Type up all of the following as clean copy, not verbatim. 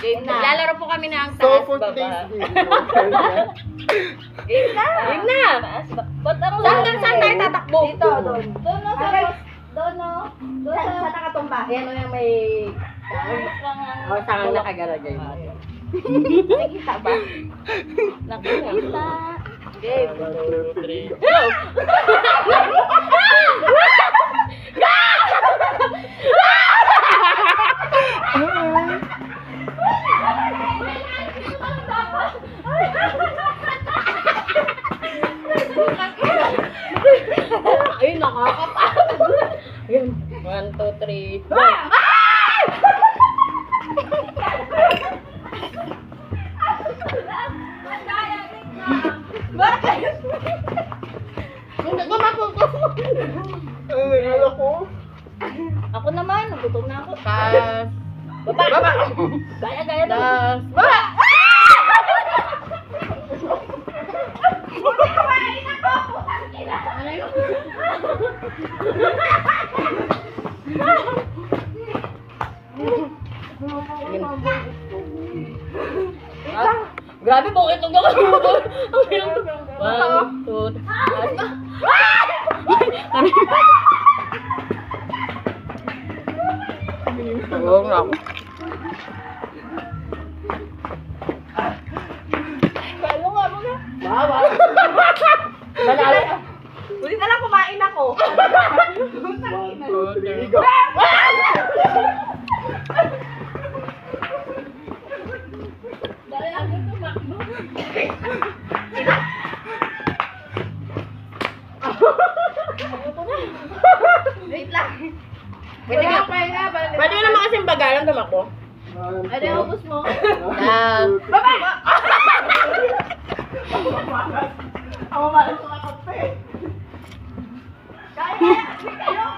Game na. Lalaro po kami ng So taas for baba. today's video, Game na. Game na. Ba't ang Saan tayo tatakbo? Dito, doon. Doon no, sa doon no. Doon sa nakatumba? Ayan o yung may... O, saan nakagaragay mo? nakikita ba? Nakikita. Game. 1, 2, 3, go. Ayun, nakakapagod. Ayun. 1, 2, 3. Go! Ay, nalala ko. Ako naman, nagutom na ako. Tas. Baba! Baba! Gaya-gaya na. Tas. Baba! Grabe, bukit itong gawin mo. One, two, Oo nga ako. Balo nga mo na. Bawal. Banalo. Buti na lang kumain ako. 1, 2, 3, go. Dahil ako tumakbo. Wait lang. Pwede ka pa nga. Pwede ka naman kasing bagalan tumakbo. 1, Ano yung ubus mo? 2, 3, Baba! Ako malas ko kape. Kaya kasi kayo.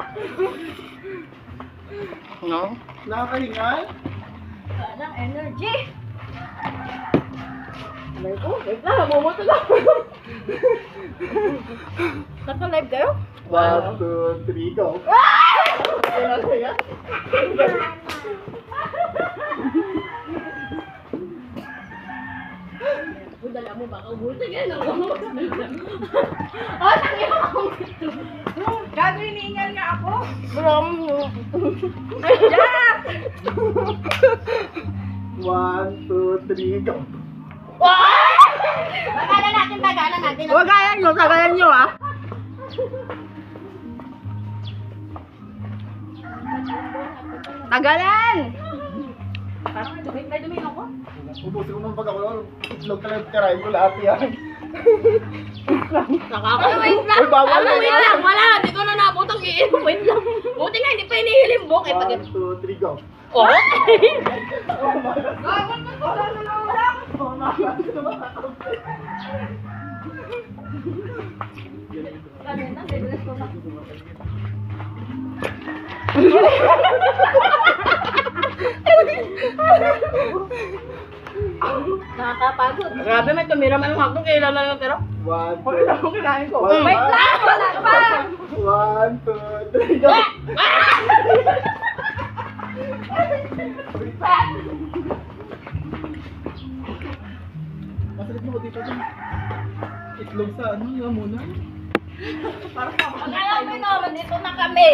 No? Nakakahingal? Parang energy. Wait lang, namumutol ako. Naka-live kayo? 1, 2, 3, go. Dala mo baka ubusin yan. Oh, tangin ako. Gago, iniingal nga ako. Bram. Jack! 1, 2, 3, go. Bagalan natin, bagalan natin. Huwag kaya nyo, kagayan nyo ah. Tagalan! May dumi ako. Ubusin ko ng pag ako. Itlog talaga tirahin ko lahat yan. Wait lang! Uy, bawal na Wait yan. lang! Wala! Hindi ko na nabutang iinom. Wait lang. Buti nga, hindi pa inihilimbok. 1, 2, 3, go. Oh? Gago, wala na lang. Oh, nakakasin naman ako. Kanina, bibres ko na. Nakakapagod. Grabe, may tumira man ang hapon. Kailan na lang tira? 1, 2, kinain ko. Wait lang, wala pa. 1, 2, 3, go. Masakit mo dito din. Itlog sa ano, lamunan. Alam mo naman, dito na kami.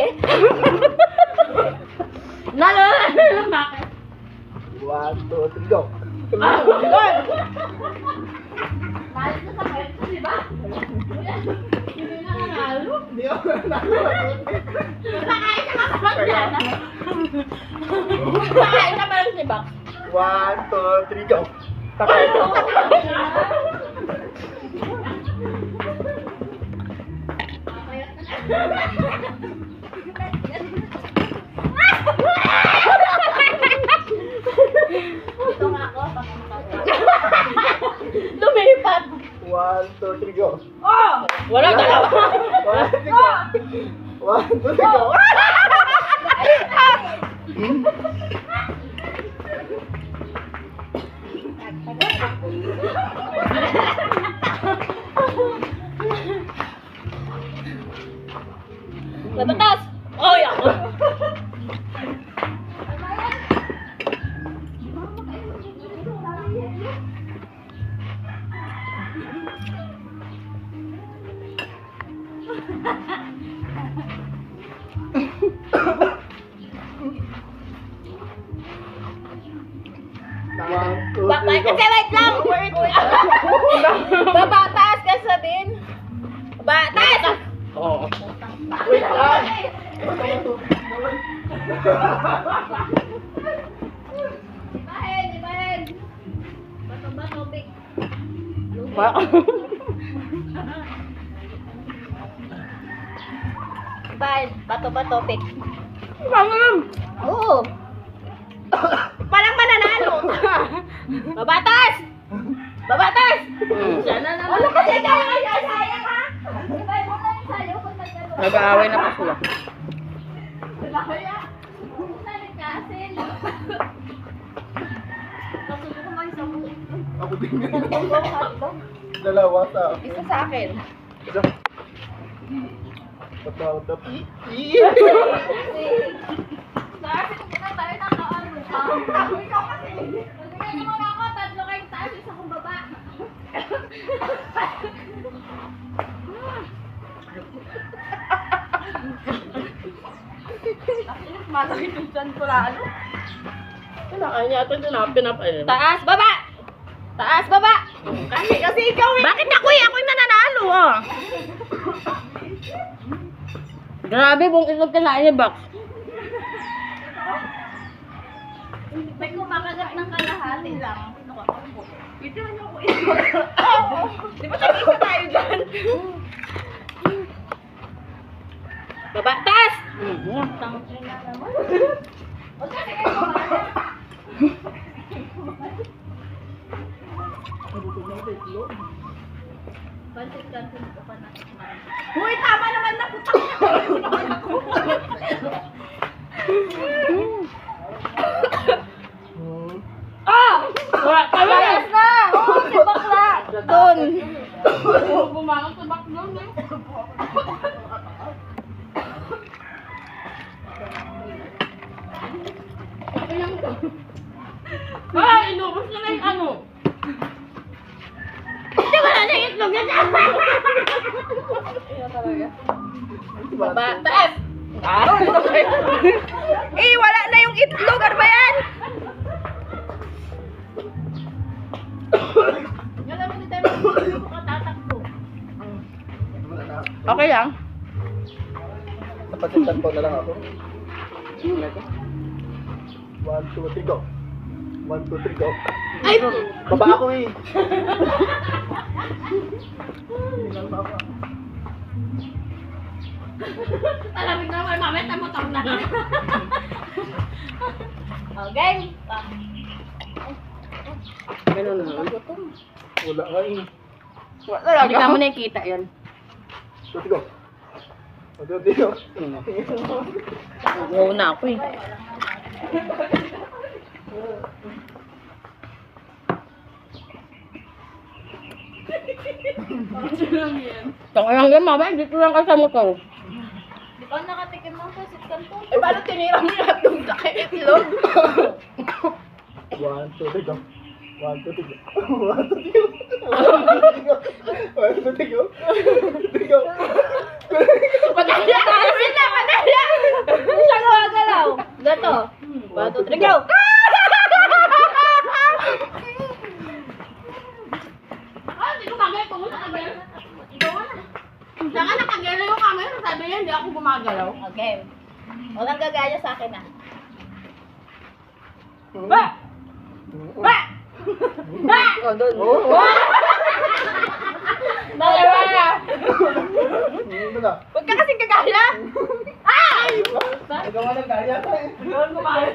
Bakit? 1, 2, 3, go. Nalit na sa kwento, di ba? Hindi na nanalo. Hindi ako nanalo. Nakain na ka pa Kaya, lang. Nakain na ba lang si Bak? 1, 2, 3, go. Takay ko. Dito nga ako. Lumipat! 1, 2, 3, go. Oh! Wala dalawa. 1, 2, go. 1, 2, 3, go. Nabatas! Oh, yan! One, two, Wait, three, go. wait lang! Baba, taas ka sabihin. Baba, taas! Oo. Wait lang. Ibahin! Bato, big. Ba- Ibahin, bato, big. Pangalam. Oo. Parang mananalo. Babatas! Babatas! Ano kasi kaya sayang ha? Ibay mo na yung sayo kung nagano. Nag-aaway na pa sila. Wala kaya. Salit ka, Asin. Nasulo ko may isang Ako din nga. Dalawa sa... isa sa akin. Isa. Patawad na. Sa akin, na tayo ng kaano. Ikaw kasi. Magbigay naman ako, tatlo kayong taas, isa kong baba. Malaki yung tiyan ko lalo. Kanya ito pinapainom. Taas, baba! Taas, baba! Kasi ikaw eh. Bakit ako eh? Ako yung nananalo ah. Grabe, buong itlog kinain ni Box. May kumakagat ng kalahati lang. Ito na ako Di ba sabi ko tayo dyan? Baba, taas! Tangin na naman. Huwag kasi kayo kumakas. Pansit-kansin ko pa na. Uy, tama naman na putang Ah! Parehas na! Oo, si bakla! Doon! Bumangon sa bakla na. Ah, inubos na na yung ano. Hindi wala na yung itlog yan! Baba, taas! Eh, wala na yung itlog! Ano ba yan? Alam mo, hindi tayo makatatakbo. Okay lang. Napasitan ko na lang ako. 1, 2, 3, go. 1, 2, 3, go. Ay! Baba ako eh. Talamig na naman, mamaya tamotang na. Okay. Ganun na. Wala nga eh. Hindi ka mo nakikita yan. 2, 3, go. 1, 2, 3, go. Wow na ako eh. Tangang yan, mama. Dito lang ka sa motor. Di ba nakatikim ng pusit kanto? Eh, paano tinira mo lahat yung itlog? 1, 2, 3, go. 1, 2, 3, go. 1, 2, 3, go. 1, 2, 3, go. 3, go. Madaya! Wait lang, madaya! Hindi siya gumagalaw. Gato. 1, 2, 3, go! Ah, hindi gumagalaw. Ikaw muna kagalaw. Ikaw muna. Saka nakagala yung camera. Sabi niya, hindi ako gumagalaw. Okay. Walang gagaya sa akin ah. Ba! Ba! Ba! Oh, doon. Dalawa na. Ito na. Huwag ka kasing gagaya. Ay! Nagawa ng gaya ka eh. Doon kumain.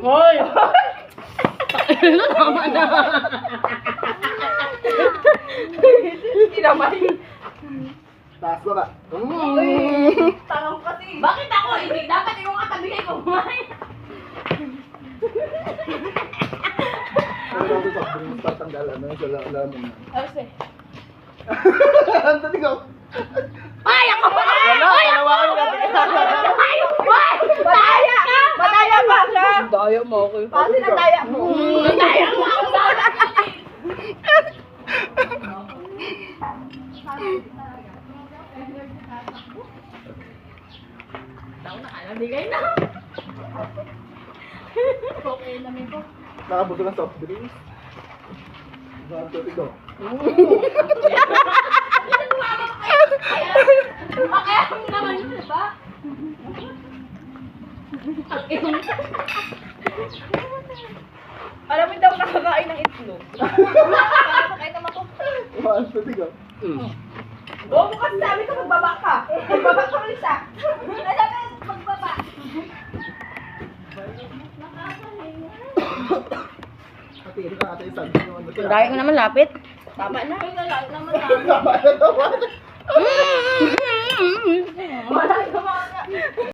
Hoy! Ano naman na? Kinamay. Taas baba. Tanong kasi. Bakit ako? Hindi dapat yung katabigay ko kumain. Ano lang ito? Brings pa tanggal. Ano yung alam mo na. Ayos eh. 1, 2, 3, go. Ay, ako ba? Dalawa kayo natin. Ay! Madaya ka! Madaya pa siya! Daya mo ako. Kasi nadaya mo. Nadaya mo ako sa Tao na ka, nabigay na. Okay, namin ko. Nakabuto ng soft drinks. 1, 2, 3, go. Pakialam naman yun, di ba? Alam mo daw nakakain ng itlog. Para makain naman ko. 1, 2, 3, go. Oo, mo kasi sabi ko magbaba ka. Magbaba ka ulit sa. Sabi magbaba. Ate, hindi ka ate isang. Ang dami mo naman lapit. Tama na. Ay, naman Tama na naman. Wala